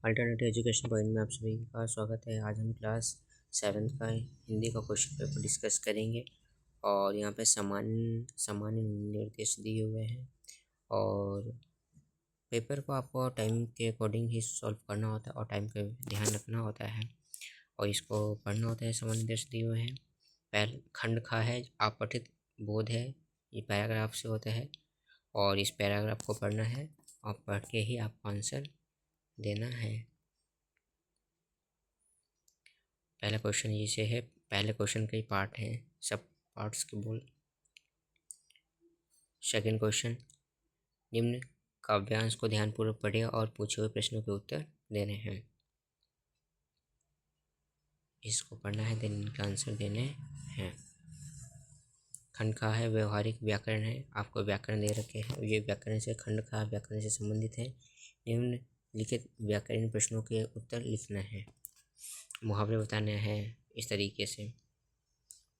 Alternative education point में आप सभी का स्वागत है। आज हम क्लास 7 का हिंदी का क्वेश्चन पेपर डिस्कस करेंगे और यहाँ पे सामान्य निर्देश दिए हुए हैं और पेपर को आपको टाइम के अकॉर्डिंग ही सॉल्व करना होता है और टाइम का ध्यान रखना होता है और इसको पढ़ना होता है। सामान्य निर्देश दिए हुए हैं। पहले खंड खा है अपठित बोध है, ये पैराग्राफ से होता है और इस पैराग्राफ को पढ़ना है और पढ़ के ही आपको आंसर देना है। पहला क्वेश्चन ये से है। पहले क्वेश्चन के पार्ट हैं, सब पार्ट्स के बोल। सेकंड क्वेश्चन, निम्न काव्यांश को ध्यानपूर्वक पढ़िए और पूछे हुए प्रश्नों के उत्तर देने हैं। इसको पढ़ना है, देन इनका आंसर देने हैं। खंड खा है व्यवहारिक व्याकरण है, आपको व्याकरण दे रखे हैं, ये व्याकरण से खंड खा व्याकरण से संबंधित है। निम्नलिखित व्याकरण प्रश्नों के उत्तर लिखना है, मुहावरे बताने हैं इस तरीके से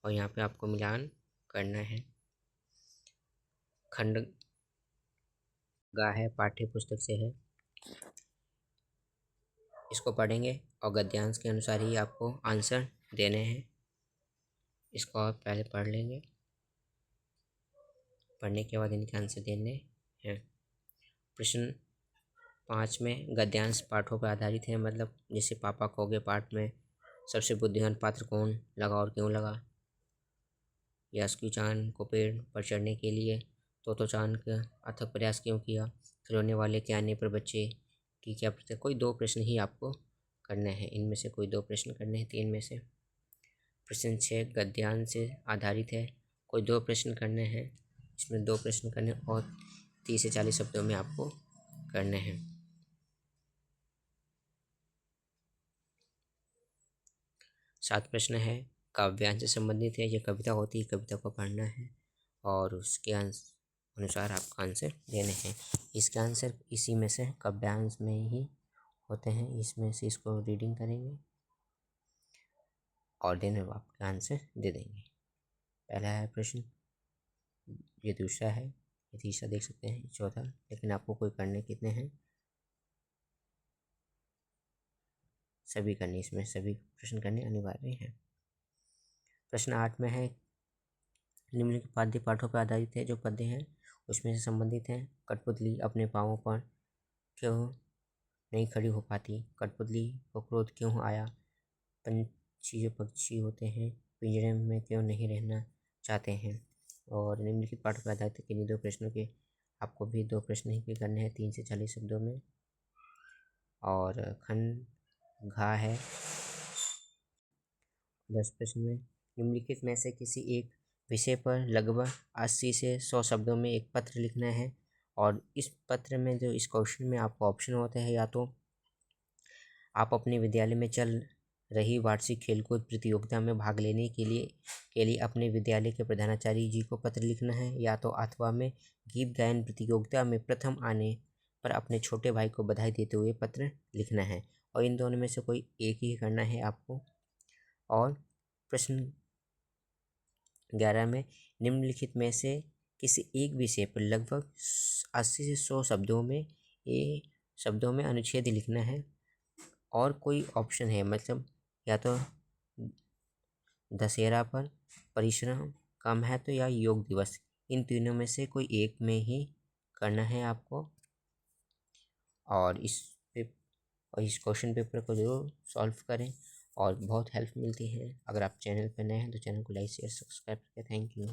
और यहाँ पे आपको मिलान करना है। खंड गा है पाठ्य पुस्तक से है, इसको पढ़ेंगे और गद्यांश के अनुसार ही आपको आंसर देने हैं। इसको आप पहले पढ़ लेंगे, पढ़ने के बाद इनके आंसर देने हैं। प्रश्न 5 में गद्यांश पाठों पर आधारित है, मतलब जैसे पापा कहोगे पाठ में सबसे बुद्धिमान पात्र कौन लगा और क्यों लगा, यास्कू चांद को पेड़ पर चढ़ने के लिए तो चांद का अथक प्रयास क्यों किया, खिलौने वाले के आने पर बच्चे की क्या प्रतिक्रिया। कोई दो प्रश्न ही आपको करने हैं, इनमें से कोई दो प्रश्न करने हैं 3 में से। प्रश्न 6 गद्यांश से आधारित है, कोई दो प्रश्न करने हैं, इसमें 2 प्रश्न करने और 30 से 40 शब्दों में आपको करने हैं। 7 प्रश्न है, काव्यांश से संबंधित है, ये कविता होती है, कविता को पढ़ना है और उसके अनुसार आपका आंसर देने हैं। इसके आंसर इसी में से काव्यांश में ही होते हैं, इसमें से इसको रीडिंग करेंगे और देन आपका आंसर दे देंगे। पहला है प्रश्न, ये दूसरा है, ये तीसरा देख सकते हैं, चौथा, लेकिन आपको कोई करने कितने हैं, सभी करने, इसमें सभी प्रश्न करने अनिवार्य हैं। प्रश्न 8 में है, निम्नलिखित पद्य पाठों पर आधारित है, जो पद्य हैं उसमें से संबंधित हैं। कठपुतली अपने पाँवों पर क्यों नहीं खड़ी हो पाती, कठपुतली को क्रोध क्यों आया, पंछी जो पक्षी होते हैं पिंजरे में क्यों नहीं रहना चाहते हैं। और निम्नलिखित पाठों पर आधारित किन्हीं 2 प्रश्नों के आपको भी 2 प्रश्न ही करने हैं 3 से 40 शब्दों में। और खंड घा है 10 प्रश्न में, निम्नलिखित में से किसी एक विषय पर लगभग 80 से 100 शब्दों में एक पत्र लिखना है और इस पत्र में जो इस क्वेश्चन में आपको ऑप्शन होते हैं, या तो आप अपने विद्यालय में चल रही वार्षिक खेलकूद प्रतियोगिता में भाग लेने के लिए अपने विद्यालय के प्रधानाचार्य जी को पत्र लिखना है, या तो अथवा में गीत गायन प्रतियोगिता में प्रथम आने पर अपने छोटे भाई को बधाई देते हुए पत्र लिखना है और इन दोनों में से कोई एक ही करना है आपको। और प्रश्न 11 में, निम्नलिखित में से किसी एक विषय पर लगभग 80 से 100 शब्दों में अनुच्छेद लिखना है और कोई ऑप्शन है, मतलब या तो दशहरा पर परिश्रम कम है तो या योग दिवस, इन तीनों में से कोई एक में ही करना है आपको। और इस क्वेश्चन पेपर को जरूर सॉल्व करें और बहुत हेल्प मिलती है। अगर आप चैनल पर नए हैं तो चैनल को लाइक शेयर सब्सक्राइब करें। Thank you.